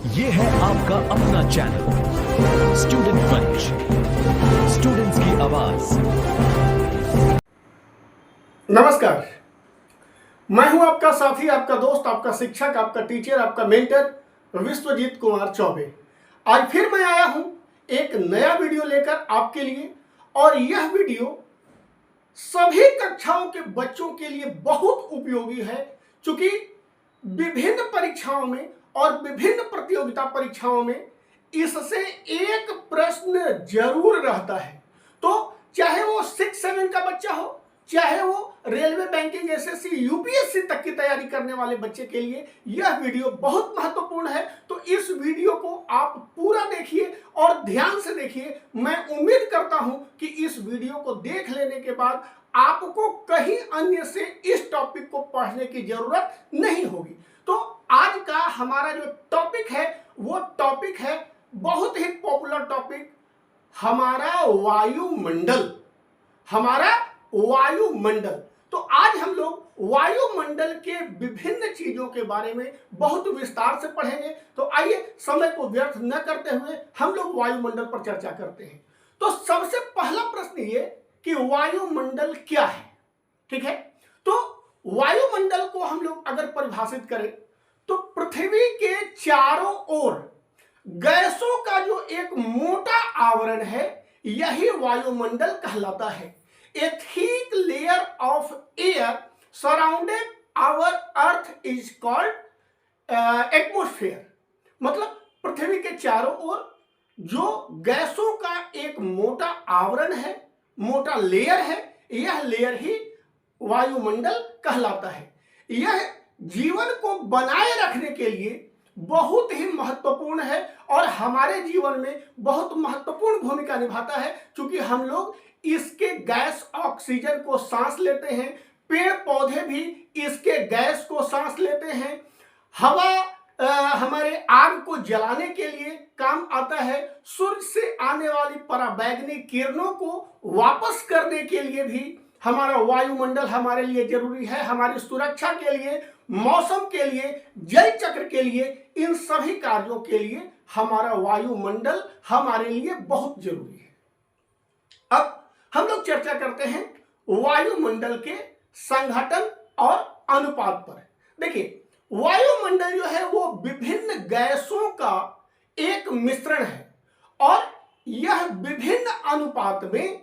ये है आपका अपना चैनल स्टूडेंट पंच, स्टूडेंट्स की आवाज। नमस्कार, मैं हूं आपका साथी, आपका दोस्त, आपका शिक्षक, आपका टीचर, आपका मेंटर विश्वजीत कुमार चौबे। आज फिर मैं आया हूं एक नया वीडियो लेकर आपके लिए, और यह वीडियो सभी कक्षाओं के बच्चों के लिए बहुत उपयोगी है, क्योंकि विभिन्न परीक्षाओं में और विभिन्न प्रतियोगिता परीक्षाओं में इससे एक प्रश्न जरूर रहता है। तो चाहे वो 6-7 का बच्चा हो, चाहे वो रेलवे, बैंकिंग, एसएससी, यूपीएससी तक की तैयारी करने वाले बच्चे के लिए यह वीडियो बहुत महत्वपूर्ण है। तो इस वीडियो को आप पूरा देखिए और ध्यान से देखिए। मैं उम्मीद करता हूं कि इस वीडियो को देख लेने के बाद आपको कहीं अन्य से इस टॉपिक को पढ़ने की जरूरत नहीं होगी। तो आज का हमारा जो टॉपिक है वो टॉपिक है बहुत ही पॉपुलर टॉपिक, हमारा वायुमंडल। हमारा वायुमंडल। तो आज हम लोग वायुमंडल के विभिन्न चीजों के बारे में बहुत विस्तार से पढ़ेंगे। तो आइए समय को व्यर्थ न करते हुए हम लोग वायुमंडल पर चर्चा करते हैं। तो सबसे पहला प्रश्न ये कि वायुमंडल क्या है, ठीक है। तो वायुमंडल को हम लोग अगर परिभाषित करें तो पृथ्वी के चारों ओर गैसों का जो एक मोटा आवरण है यही वायुमंडल कहलाता है। A thick layer of air surrounded our earth is called atmosphere। मतलब पृथ्वी के चारों ओर जो गैसों का एक मोटा आवरण है, मोटा लेयर है, यह लेयर ही वायुमंडल कहलाता है। यह जीवन को बनाए रखने के लिए बहुत ही महत्वपूर्ण है और हमारे जीवन में बहुत महत्वपूर्ण भूमिका निभाता है, क्योंकि हम लोग इसके गैस ऑक्सीजन को सांस लेते हैं, पेड़ पौधे भी इसके गैस को सांस लेते हैं, हवा हमारे आग को जलाने के लिए काम आता है, सूर्य से आने वाली पराबैंगनी किरणों को वापस करने के लिए भी हमारा वायुमंडल हमारे लिए जरूरी है। हमारी सुरक्षा के लिए, मौसम के लिए, जल चक्र के लिए, इन सभी कार्यों के लिए हमारा वायुमंडल हमारे लिए बहुत जरूरी है। अब हम लोग चर्चा करते हैं वायुमंडल के संघटन और अनुपात पर। देखिए, वायुमंडल जो है वो विभिन्न गैसों का एक मिश्रण है और यह विभिन्न अनुपात में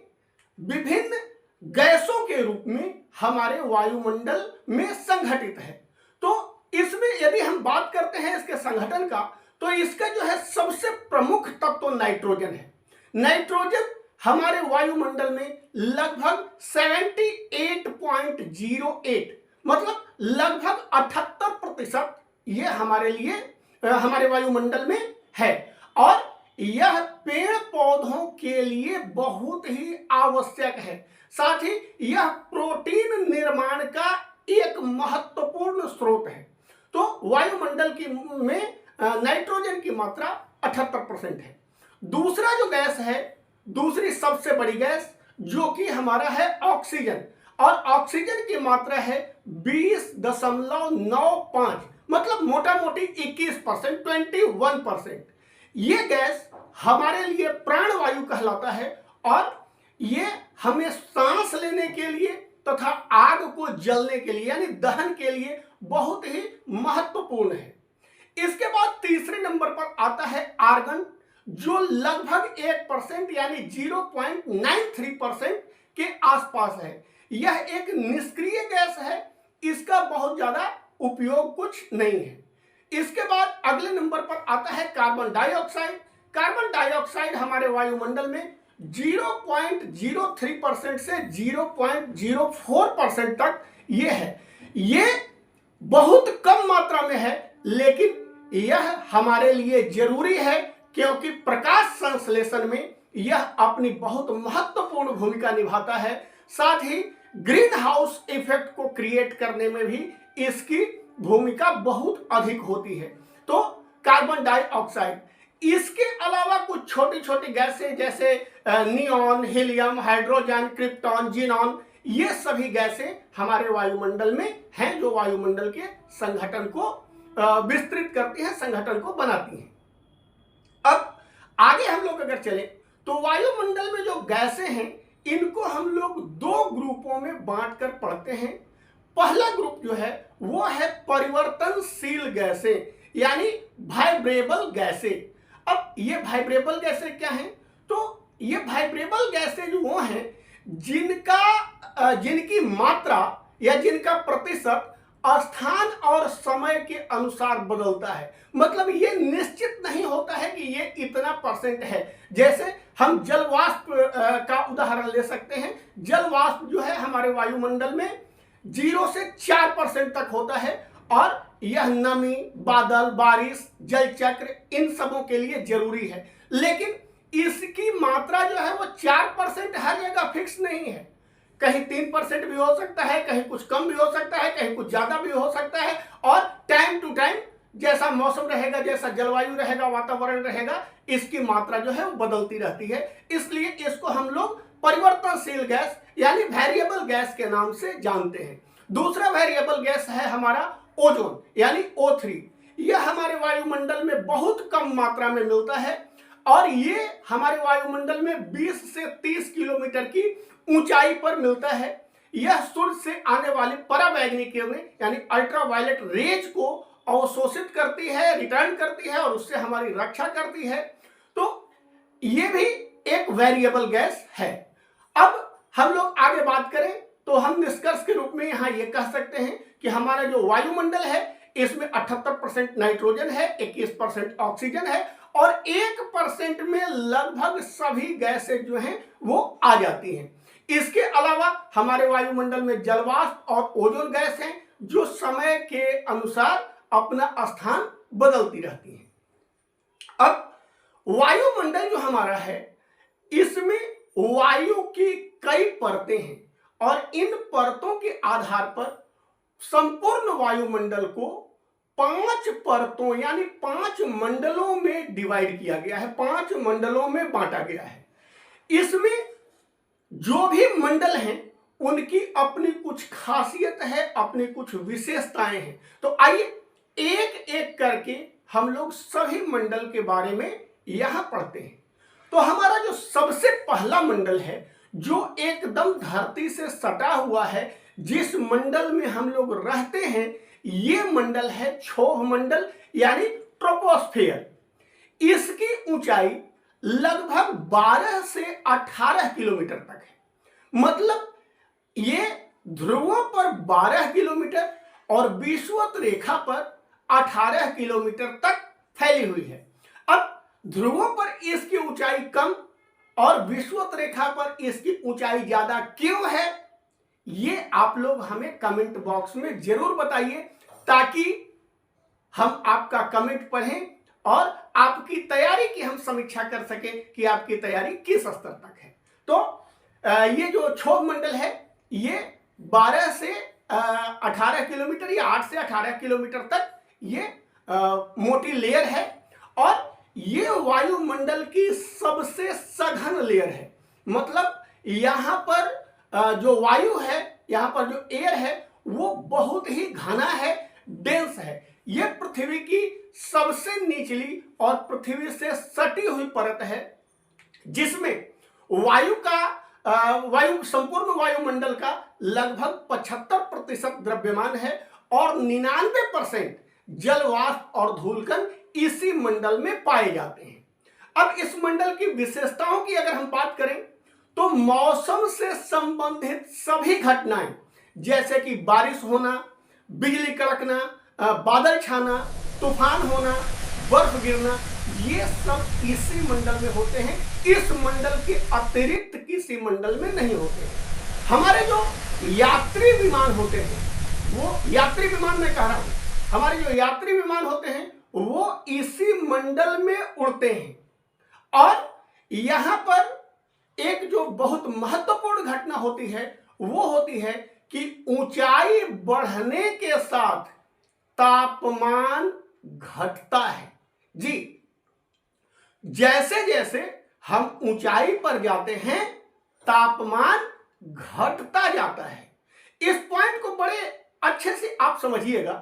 विभिन्न गैसों के रूप में हमारे वायुमंडल में संघटित है। तो इसमें यदि हम बात करते हैं इसके संघटन का, तो इसका जो है सबसे प्रमुख तत्व तो नाइट्रोजन है। नाइट्रोजन हमारे वायुमंडल में लगभग 78.08 मतलब लगभग 78% ये हमारे लिए हमारे वायुमंडल में है, और यह पेड़ पौधों के लिए बहुत ही आवश्यक है। साथ ही यह प्रोटीन निर्माण का एक महत्वपूर्ण स्रोत है। तो वायुमंडल की में नाइट्रोजन की मात्रा 78% है। दूसरा जो गैस है, दूसरी सबसे बड़ी गैस जो कि हमारा है ऑक्सीजन, और ऑक्सीजन की मात्रा है 20.95 मतलब मोटा मोटी 21%, 21%। ये गैस हमारे लिए प्राणवायु कहलाता है और ये हमें सांस लेने के लिए तथा आग को जलने के लिए यानी दहन के लिए बहुत ही महत्वपूर्ण है। इसके बाद तीसरे नंबर पर आता है आर्गन, जो लगभग 1% यानी 0.93% के आसपास है। यह एक निष्क्रिय गैस है, इसका बहुत ज्यादा उपयोग कुछ नहीं है। इसके बाद अगले नंबर पर आता है कार्बन डाइऑक्साइड। कार्बन डाइऑक्साइड हमारे वायुमंडल में 0.03% से 0.04% तक ये है। ये बहुत कम मात्रा में है, लेकिन यह हमारे लिए जरूरी है क्योंकि प्रकाश संश्लेषण में यह अपनी बहुत महत्वपूर्ण भूमिका निभाता है। साथ ही ग्रीन हाउस इफेक्ट को क्रिएट करने में भी इसकी भूमिका बहुत अधिक होती है। तो कार्बन डाइऑक्साइड, इसके अलावा कुछ छोटी छोटी गैसें जैसे neon, helium, hydrogen, krypton, xenon, ये सभी गैसें हमारे वायुमंडल में हैं जो वायुमंडल के संगठन को विस्तृत करती हैं, संगठन को बनाती हैं। आगे हम लोग अगर चले तो वायुमंडल में जो गैसें हैं इनको हम लोग दो ग्रुपों में बांटकर पढ़ते हैं। पहला ग्रुप जो है वो है परिवर्तनशील गैसें यानी वाइब्रेबल गैसें। अब ये वाइब्रेबल गैसें क्या हैं? तो ये वाइब्रेबल गैसें जो वो हैं जिनकी मात्रा या जिनका प्रतिशत स्थान और समय के अनुसार बदलता है। मतलब ये निश्चित नहीं होता है कि ये इतना परसेंट है। जैसे हम जल वाष्प का उदाहरण ले सकते हैं। जल वाष्प जो है हमारे वायुमंडल में 0 से 4% तक होता है और यह नमी, बादल, बारिश, जल चक्र इन सबों के लिए जरूरी है। लेकिन इसकी मात्रा जो है वो 4% हर जगह फिक्स नहीं है। कहीं 3% भी हो सकता है, कहीं कुछ कम भी हो सकता है, कहीं कुछ ज्यादा भी हो सकता है। और टाइम टू टाइम जैसा मौसम रहेगा, जैसा जलवायु रहेगा, वातावरण रहेगा, इसकी मात्रा जो है वो बदलती रहती है। इसलिए इसको हम लोग परिवर्तनशील गैस यानी वेरिएबल गैस के नाम से जानते हैं। दूसरा वेरिएबल गैस है हमारा ओजोन यानी O3। यह हमारे वायुमंडल में बहुत कम मात्रा में मिलता है और ये हमारे वायुमंडल में 20 से 30 किलोमीटर की ऊंचाई पर मिलता है। यह सूर्य से आने वाली पराबैंगनी किरणें यानी अल्ट्रावायलेट रेज को अवशोषित करती है, रिटर्न करती है और उससे हमारी रक्षा करती है। तो ये भी एक वेरिएबल गैस है। अब हम लोग आगे बात करें तो हम निष्कर्ष के रूप में यहां ये कह सकते हैं कि हमारा जो वायुमंडल है इसमें 78% नाइट्रोजन है, 21% ऑक्सीजन है और 1% में लगभग सभी गैसें जो हैं वो आ जाती हैं। इसके अलावा हमारे वायुमंडल में जलवाष्प और ओजोन गैस हैं जो समय के अनुसार अपना स्थान बदलती रहती हैं। अब वायुमंडल जो हमारा है इसमें वायु की कई परतें हैं और इन परतों के आधार पर संपूर्ण वायुमंडल को 5 परतों यानी 5 मंडलों में डिवाइड किया गया है, 5 मंडलों में बांटा गया है। इसमें जो भी मंडल हैं उनकी अपनी कुछ खासियत है, अपनी कुछ विशेषताएं हैं। तो आइए एक एक करके हम लोग सभी मंडल के बारे में यहां पढ़ते हैं। तो हमारा जो सबसे पहला मंडल है जो एकदम धरती से सटा हुआ है, जिस मंडल में हम लोग रहते हैं, ये मंडल है क्षोभ मंडल यानी ट्रोपोस्फियर। इसकी ऊंचाई लगभग 12 से 18 किलोमीटर तक है। मतलब ये ध्रुवों पर 12 किलोमीटर और विषुवत रेखा पर 18 किलोमीटर तक फैली हुई है। अब ध्रुवों पर इसकी ऊंचाई कम और विषुवत रेखा पर इसकी ऊंचाई ज्यादा क्यों है, ये आप लोग हमें कमेंट बॉक्स में जरूर बताइए ताकि हम आपका कमेंट पढ़ें और आपकी तैयारी की हम समीक्षा कर सकें कि आपकी तैयारी किस स्तर तक है। तो ये जो क्षोभ मंडल है ये 12 से 18 किलोमीटर या 8 से 18 किलोमीटर तक ये मोटी लेयर है और ये वायुमंडल की सबसे सघन लेयर है। मतलब यहाँ पर जो वायु है, यहाँ पर जो एयर है वो बहुत ही घना है, डेंस है। ये पृथ्वी की सबसे निचली और पृथ्वी से सटी हुई परत है जिसमें वायु संपूर्ण वायुमंडल का लगभग 75% द्रव्यमान है और 99% जल वाष्प और धूलकण इसी मंडल में पाए जाते हैं। अब इस मंडल की विशेषताओं की अगर हम बात करें तो मौसम से संबंधित सभी घटनाएं जैसे कि बारिश होना, बिजली कड़कना, बादल छाना, तूफान होना, बर्फ गिरना, ये सब इसी मंडल में होते हैं। इस मंडल के अतिरिक्त किसी मंडल में नहीं होते हैं। हमारे जो यात्री विमान होते हैं, वो यात्री विमान मैं कह रहा हूं, हमारे जो यात्री विमान होते हैं वो इसी मंडल में उड़ते हैं। और यहां पर एक जो बहुत महत्वपूर्ण घटना होती है वो होती है कि ऊंचाई बढ़ने के साथ तापमान घटता है। जी, जैसे जैसे हम ऊंचाई पर जाते हैं तापमान घटता जाता है। इस पॉइंट को बड़े अच्छे से आप समझिएगा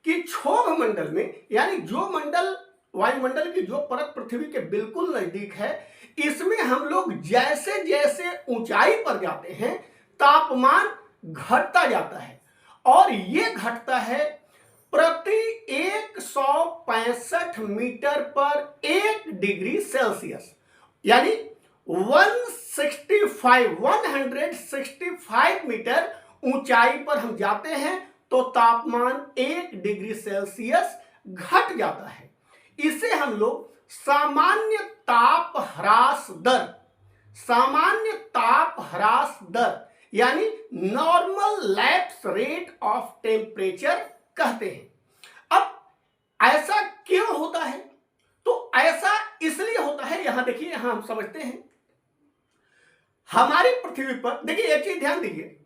कि क्षोभ मंडल में यानी जो मंडल वायुमंडल की जो परत पृथ्वी के बिल्कुल नजदीक है, इसमें हम लोग जैसे जैसे ऊंचाई पर जाते हैं तापमान घटता जाता है, और ये घटता है प्रति 165 मीटर पर 1 डिग्री सेल्सियस, यानी 165 मीटर ऊंचाई पर हम जाते हैं तो तापमान 1 डिग्री सेल्सियस घट जाता है। इसे हम लोग सामान्य ताप ह्रास दर यानी normal lapse rate of temperature कहते हैं। अब ऐसा क्यों होता है? तो ऐसा इसलिए होता है, यहां देखिए, यहां हम समझते हैं। हमारी पृथ्वी पर देखिए, एक चीज ध्यान दीजिए,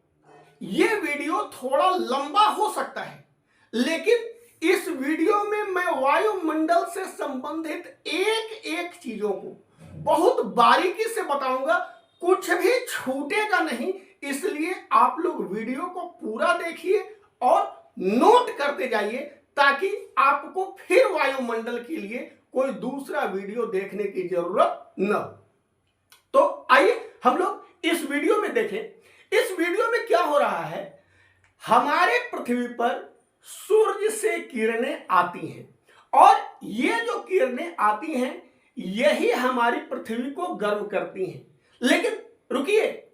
यह वीडियो थोड़ा लंबा हो सकता है, लेकिन इस वीडियो में मैं वायुमंडल से संबंधित एक एक चीजों को बहुत बारीकी से बताऊंगा, कुछ भी छूटेगा नहीं। इसलिए आप लोग वीडियो को पूरा देखिए और नोट करते जाइए, ताकि आपको फिर वायुमंडल के लिए कोई दूसरा वीडियो देखने की जरूरत न हो। तो आइए हम लोग इस वीडियो में देखें। इस वीडियो में क्या हो रहा है, हमारे पृथ्वी पर सूर्य से किरणें आती हैं, और ये जो किरणें आती हैं यही हमारी पृथ्वी को गर्म करती हैं। लेकिन रुकिए,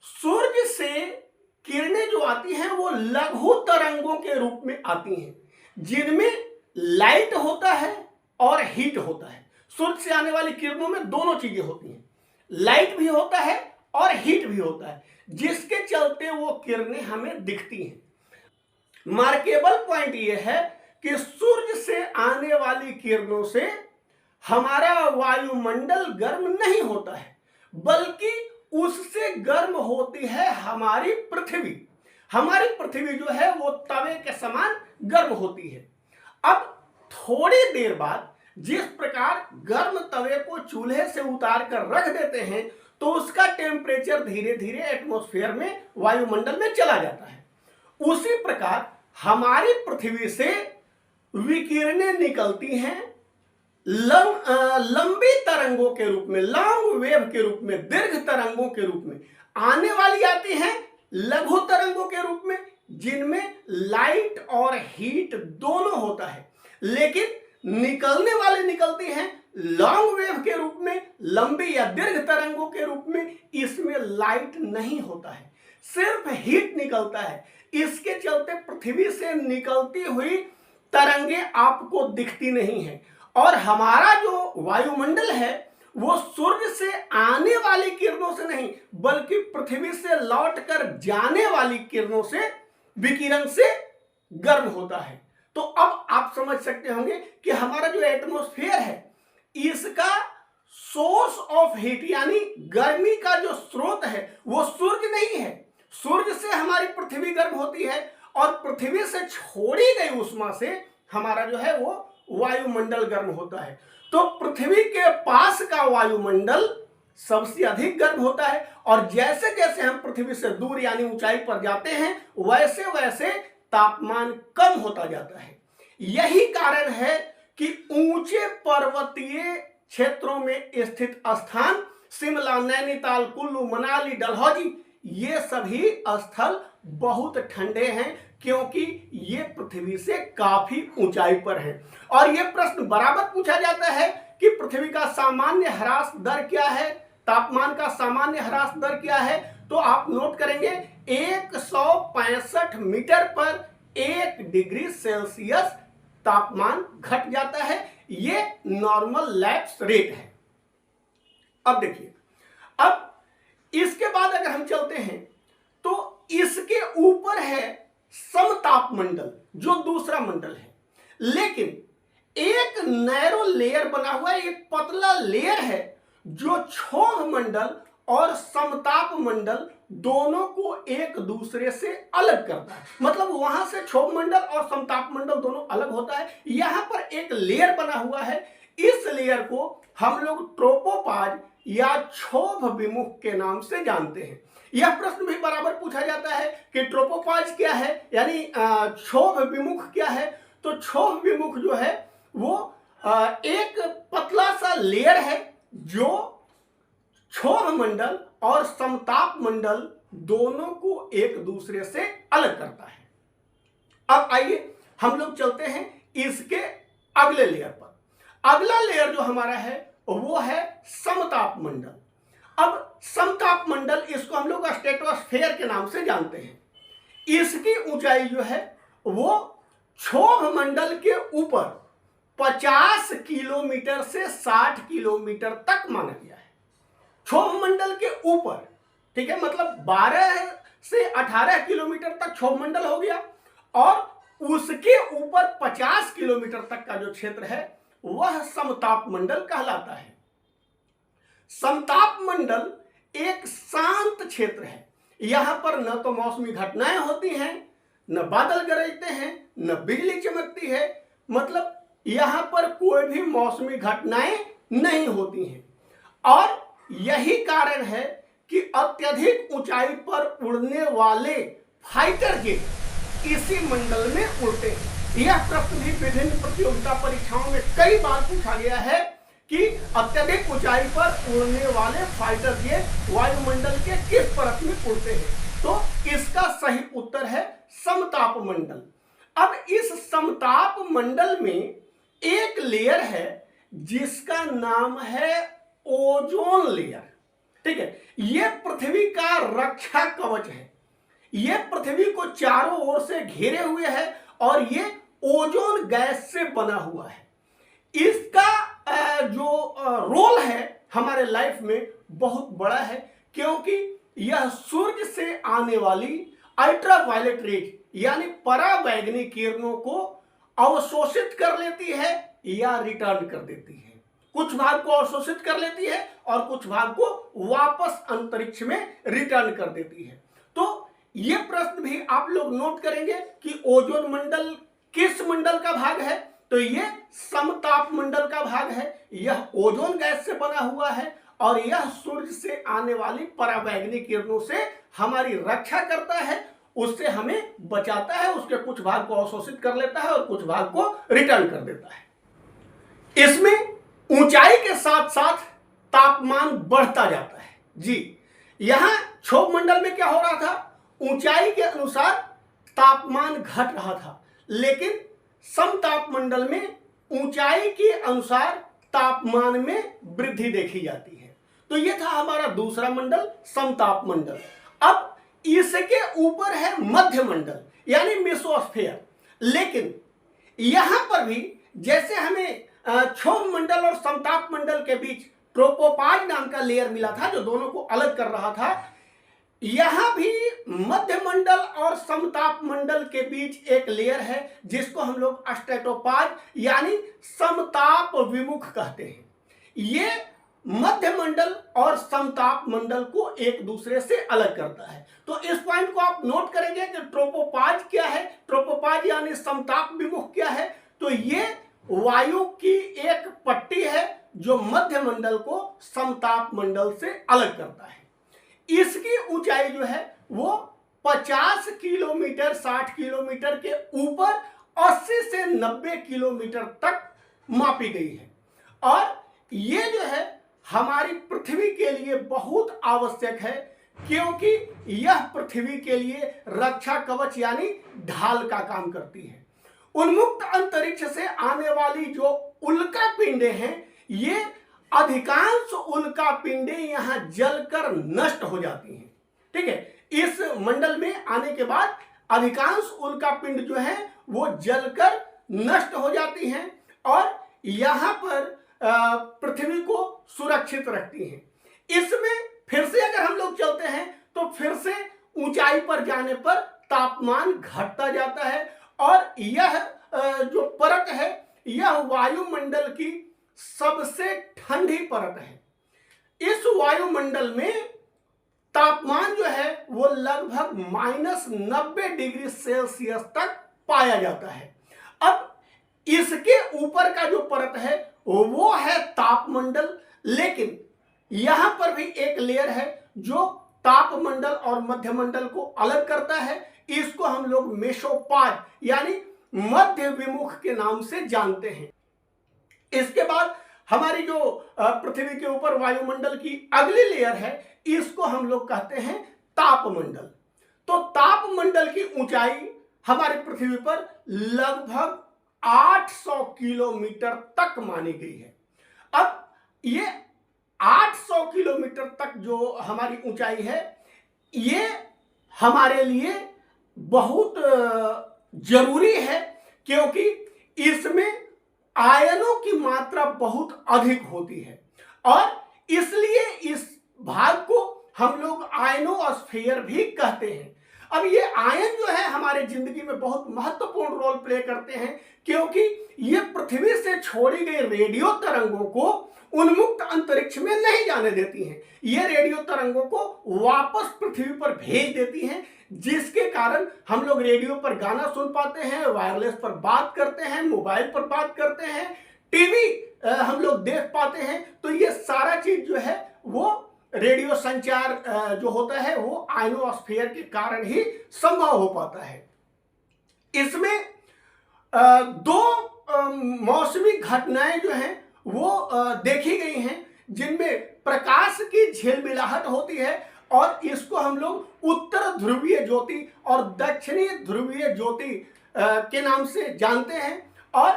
सूर्य से किरणें जो आती हैं वो लघु तरंगों के रूप में आती हैं, जिनमें लाइट होता है और हीट होता है। सूर्य से आने वाली किरणों में दोनों चीजें होती हैं, लाइट भी होता है और हीट भी होता है, जिसके चलते वो किरणें हमें दिखती हैं। मार्केबल पॉइंट ये है कि सूर्य से आने वाली किरणों से हमारा वायुमंडल गर्म नहीं होता है, बल्कि उससे गर्म होती है हमारी पृथ्वी। हमारी पृथ्वी जो है वो तवे के समान गर्म होती है। अब थोड़ी देर बाद जिस प्रकार गर्म तवे को चूल्हे से उतार कर रख देते हैं, तो उसका टेम्परेचर धीरे धीरे एटमॉस्फेयर में, वायुमंडल में चला जाता है। उसी प्रकार हमारी पृथ्वी से विकिरणें निकलती हैं लंबी तरंगों के रूप में, लॉन्ग वेव के रूप में, दीर्घ तरंगों के रूप में। आने वाली आती हैं लघु तरंगों के रूप में, जिनमें लाइट और हीट दोनों होता है। लेकिन निकलने वाले निकलती हैं लॉन्ग वेव के रूप में, लंबी या दीर्घ तरंगों के रूप में। इसमें लाइट नहीं होता है, सिर्फ हीट निकलता है। इसके चलते पृथ्वी से निकलती हुई तरंगें आपको दिखती नहीं है, और हमारा जो वायुमंडल है वो सूर्य से आने वाली किरणों से नहीं, बल्कि पृथ्वी से लौटकर जाने वाली किरणों से, विकिरण से गर्म होता है। तो अब आप समझ सकते होंगे कि हमारा जो एटमॉस्फेयर है, इसका सोर्स ऑफ हीट यानी गर्मी का जो स्रोत है वो सूर्य नहीं है। सूर्य से हमारी पृथ्वी गर्म होती है, और पृथ्वी से छोड़ी गई उष्मा से हमारा जो है वो वायुमंडल गर्म होता है। तो पृथ्वी के पास का वायुमंडल सबसे अधिक गर्म होता है, और जैसे जैसे हम पृथ्वी से दूर यानी ऊंचाई पर जाते हैं, वैसे वैसे तापमान कम होता जाता है। यही कारण है कि ऊंचे पर्वतीय क्षेत्रों में स्थित स्थान, शिमला, नैनीताल, कुल्लू, मनाली, डलहौजी, ये सभी स्थल बहुत ठंडे हैं, क्योंकि ये पृथ्वी से काफी ऊंचाई पर हैं। और ये प्रश्न बराबर पूछा जाता है कि पृथ्वी का सामान्य ह्रास दर क्या है, तापमान का सामान्य ह्रास दर क्या है। तो आप नोट करेंगे 165 मीटर पर 1 डिग्री सेल्सियस तापमान घट जाता है। ये नॉर्मल लैप्स रेट है। अब देखिए, अब इसके बाद अगर हम चलते हैं तो इसके ऊपर है समतापमंडल, जो दूसरा मंडल है। लेकिन एक नैरो लेयर बना हुआ है, एक पतला लेयर है, जो क्षोभ मंडल और समताप मंडल दोनों को एक दूसरे से अलग करता है। मतलब वहां से क्षोभ मंडल और समताप मंडल दोनों अलग होता है। यहां पर एक लेयर बना हुआ है, इस लेयर को हम लोग ट्रोपोपॉज या क्षोभ विमुख के नाम से जानते हैं। यह प्रश्न भी बराबर पूछा जाता है कि ट्रोपोपॉज क्या है, यानी क्षोभ विमुख क्या है। तो क्षोभ विमुख जो है वो एक पतला सा लेयर है जो क्षोभ मंडल और समताप मंडल दोनों को एक दूसरे से अलग करता है। अब आइए हम लोग चलते हैं इसके अगले लेयर पर। अगला लेयर जो हमारा है वो है समताप मंडल। अब समताप मंडल, इसको हम लोग स्ट्रेटोस्फेयर के नाम से जानते हैं। इसकी ऊंचाई जो है वो क्षोभ मंडल के ऊपर 50 किलोमीटर से 60 किलोमीटर तक माना गया है। क्षोभ मंडल के ऊपर, ठीक है, मतलब 12 से 18 किलोमीटर तक क्षोभ मंडल हो गया, और उसके ऊपर 50 किलोमीटर तक का जो क्षेत्र है वह समताप मंडल कहलाता है। समताप मंडल एक शांत क्षेत्र है। यहां पर न तो मौसमी घटनाएं होती हैं, न बादल गरजते हैं, न बिजली चमकती है, मतलब यहां पर कोई भी मौसमी घटनाएं नहीं होती हैं। और यही कारण है कि अत्यधिक ऊंचाई पर उड़ने वाले फाइटर जेट इसी मंडल में उड़ते हैं। यह प्रश्न भी विभिन्न प्रतियोगिता परीक्षाओं में कई बार पूछा गया है कि अत्यधिक ऊंचाई पर उड़ने वाले फाइटर जेट वायुमंडल के किस परत में उड़ते हैं। तो इसका सही उत्तर है समताप मंडल। अब इस समताप मंडल में एक लेयर है जिसका नाम है ओजोन लेयर, ठीक है। यह पृथ्वी का रक्षा कवच है। यह पृथ्वी को चारों ओर से घेरे हुए है और ये ओजोन गैस से बना हुआ है। इसका जो रोल है हमारे लाइफ में बहुत बड़ा है, क्योंकि यह सूर्य से आने वाली अल्ट्रावायलेट रेज यानी पराबैंगनी किरणों को अवशोषित कर लेती है या रिटर्न कर देती है। कुछ भाग को अवशोषित कर लेती है और कुछ भाग को वापस अंतरिक्ष में रिटर्न कर देती है। तो यह प्रश्न भी आप लोग नोट करेंगे कि ओजोन मंडल किस मंडल का भाग है। तो यह समताप मंडल का भाग है। यह ओजोन गैस से बना हुआ है और यह सूर्य से आने वाली पराबैंगनी किरणों से हमारी रक्षा करता है, उससे हमें बचाता है, उसके कुछ भाग को अवशोषित कर लेता है और कुछ भाग को रिटर्न कर देता है। इसमें ऊंचाई के साथ साथ तापमान बढ़ता जाता है। जी, यहां क्षोभ मंडल में क्या हो रहा था, ऊंचाई के अनुसार तापमान घट रहा था, लेकिन समताप मंडल में ऊंचाई के अनुसार तापमान में वृद्धि देखी जाती है। तो यह था हमारा दूसरा मंडल, समताप मंडल। अब इसके ऊपर है मध्य मंडल यानी मेसोस्फीयर। लेकिन यहां पर भी जैसे हमें क्षोभ मंडल और समताप मंडल के बीच ट्रोपोपॉज नाम का लेयर मिला था जो दोनों को अलग कर रहा था, यहां भी मध्य मंडल और समताप मंडल के बीच एक लेयर है जिसको हम लोग स्ट्रेटोपॉज यानी समताप विमुख कहते हैं। ये मध्य मंडल और समताप मंडल को एक दूसरे से अलग करता है। तो इस पॉइंट को आप नोट करेंगे कि ट्रोपोपॉज क्या है, ट्रोपोपॉज यानी समताप विमुख क्या है। तो ये वायु की एक पट्टी है जो मध्य मंडल को समताप मंडल से अलग करता है। इसकी ऊंचाई जो है वो 50 किलोमीटर 60 किलोमीटर के ऊपर 80 से 90 किलोमीटर तक मापी गई है। और ये जो है हमारी पृथ्वी के लिए बहुत आवश्यक है, क्योंकि यह पृथ्वी के लिए रक्षा कवच यानी ढाल का काम करती है। उन्मुक्त अंतरिक्ष से आने वाली जो उल्का पिंडे हैं, ये अधिकांश उल्का पिंडे यहां जलकर नष्ट हो जाती हैं, ठीक है। इस मंडल में आने के बाद अधिकांश उल्का पिंड जो है वो जलकर नष्ट हो जाती हैं और यहां पर पृथ्वी को सुरक्षित रखती हैं। इसमें फिर से अगर हम लोग चलते हैं तो फिर से ऊंचाई पर जाने पर तापमान घटता जाता है और यह जो परत है यह वायुमंडल की सबसे ठंडी परत है। इस वायुमंडल में तापमान जो है वो लगभग -90 डिग्री सेल्सियस तक पाया जाता है। अब इसके ऊपर का जो परत है वो है तापमंडल, लेकिन यहां पर भी एक लेयर है जो तापमंडल और मध्यमंडल को अलग करता है। इसको हम लोग मेसोपॉज यानी मध्य विमुख के नाम से जानते हैं। इसके बाद हमारी जो पृथ्वी के ऊपर वायुमंडल की अगली लेयर है, इसको हम लोग कहते हैं तापमंडल। तो तापमंडल की ऊंचाई हमारी पृथ्वी पर लगभग 800 किलोमीटर तक मानी गई है। अब ये 800 किलोमीटर तक जो हमारी ऊंचाई है, ये हमारे लिए बहुत जरूरी है, क्योंकि इसमें आयनों की मात्रा बहुत अधिक होती है और इसलिए इस भाग को हम लोग आयनोस्फीयर भी कहते हैं। अब ये आयन जो है हमारे जिंदगी में बहुत महत्वपूर्ण रोल प्ले करते हैं, क्योंकि ये पृथ्वी से छोड़ी गई रेडियो तरंगों को उन्मुक्त अंतरिक्ष में नहीं जाने देती हैं। ये रेडियो तरंगों को वापस पृथ्वी पर भेज देती हैं, जिसके कारण हम लोग रेडियो पर गाना सुन पाते हैं, वायरलेस पर बात करते हैं, मोबाइल पर बात करते हैं, टीवी हम लोग देख पाते हैं। तो ये सारा चीज जो है वो रेडियो संचार जो होता है वो आयनोस्फीयर के कारण ही संभव हो पाता है। इसमें दो मौसमी घटनाएं जो हैं वो देखी गई हैं, जिनमें प्रकाश की झिलमिलाहट होती है और इसको हम लोग उत्तर ध्रुवीय ज्योति और दक्षिणी ध्रुवीय ज्योति के नाम से जानते हैं। और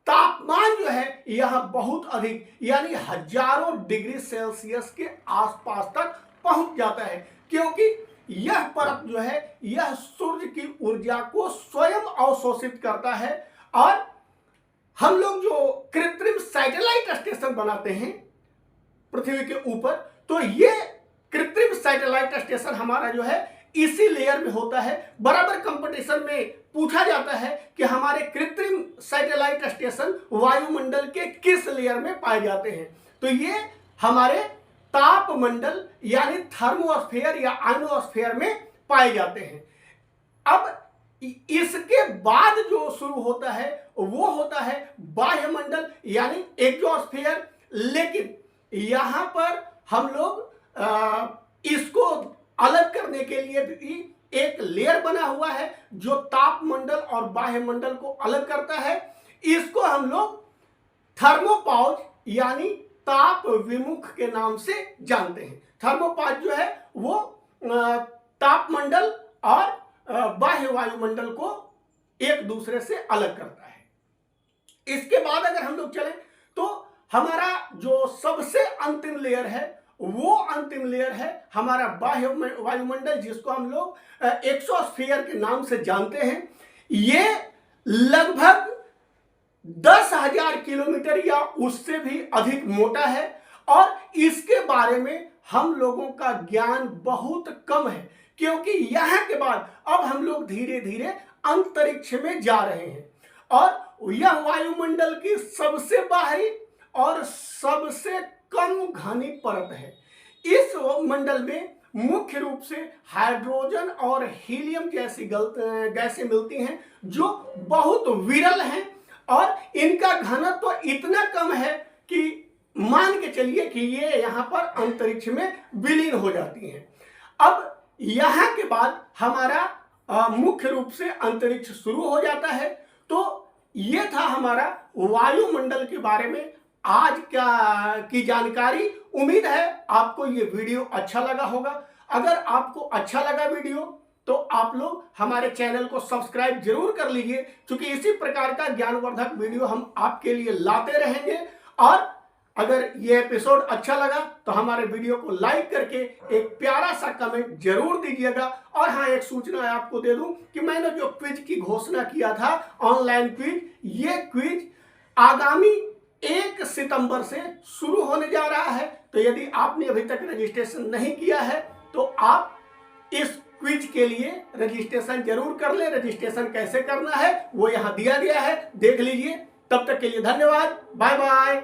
तापमान जो है यह बहुत अधिक यानी हजारों डिग्री सेल्सियस के आसपास तक पहुंच जाता है, क्योंकि यह परत जो है यह सूर्य की ऊर्जा को स्वयं अवशोषित करता है। और हम लोग जो कृत्रिम सैटेलाइट स्टेशन बनाते हैं पृथ्वी के ऊपर, तो ये कृत्रिम सैटेलाइट स्टेशन हमारा जो है इसी लेयर में होता है। बराबर कंपटीशन में पूछा जाता है कि हमारे कृत्रिम सैटेलाइट स्टेशन वायुमंडल के किस लेयर में पाए जाते हैं, तो ये हमारे तापमंडल यानी थर्मोस्फीयर या आयनोस्फीयर में पाए जाते हैं। अब इसके बाद जो शुरू होता है वो होता है बाह्यमंडल यानी एक्सोस्फीयर। लेकिन यहां पर हम लोग इसको अलग करने के लिए भी एक लेयर बना हुआ है जो तापमंडल और बाह्यमंडल को अलग करता है। इसको हम लोग थर्मोपाउज यानी ताप विमुख के नाम से जानते हैं। थर्मोपाउज जो है वो तापमंडल और बाह्य वायुमंडल को एक दूसरे से अलग करता है। इसके बाद अगर हम लोग चलें तो हमारा जो सबसे अंतिम लेयर है वो अंतिम लेयर है हमारा बाह्य वायुमंडल, जिसको हम लोग एक्सोस्फीयर के नाम से जानते हैं। ये लगभग 10,000 किलोमीटर या उससे भी अधिक मोटा है और इसके बारे में हम लोगों का ज्ञान बहुत कम है, क्योंकि यहाँ के बाद अब हम लोग धीरे धीरे अंतरिक्ष में जा रहे हैं और यह वायुमंडल की सबसे बाहरी और सबसे कम घनी परत है। इस मंडल में मुख्य रूप से हाइड्रोजन और हीलियम जैसी गैसें मिलती हैं जो बहुत विरल हैं और इनका घनत्व तो इतना कम है कि मान के चलिए कि ये यहाँ पर अंतरिक्ष में विलीन हो जाती हैं। अब यहाँ के बाद हमारा मुख्य रूप से अंतरिक्ष शुरू हो जाता है। तो ये था हमारा वायुमंडल के बारे में आज की जानकारी। उम्मीद है आपको ये वीडियो अच्छा लगा होगा। अगर आपको अच्छा लगा वीडियो तो आप लोग हमारे चैनल को सब्सक्राइब जरूर कर लीजिए, क्योंकि इसी प्रकार का ज्ञानवर्धक वीडियो हम आपके लिए लाते रहेंगे। और अगर ये एपिसोड अच्छा लगा तो हमारे वीडियो को लाइक करके एक प्यारा सा कमेंट जरूर दीजिएगा। और हाँ, एक सूचना आपको दे दूं कि मैंने जो क्विज की घोषणा किया था, ऑनलाइन क्विज, ये क्विज आगामी 1 सितंबर से शुरू होने जा रहा है। तो यदि आपने अभी तक रजिस्ट्रेशन नहीं किया है तो आप इस क्विज के लिए रजिस्ट्रेशन जरूर कर ले। रजिस्ट्रेशन कैसे करना है वो यहाँ दिया गया है, देख लीजिए। तब तक के लिए धन्यवाद, बाय बाय।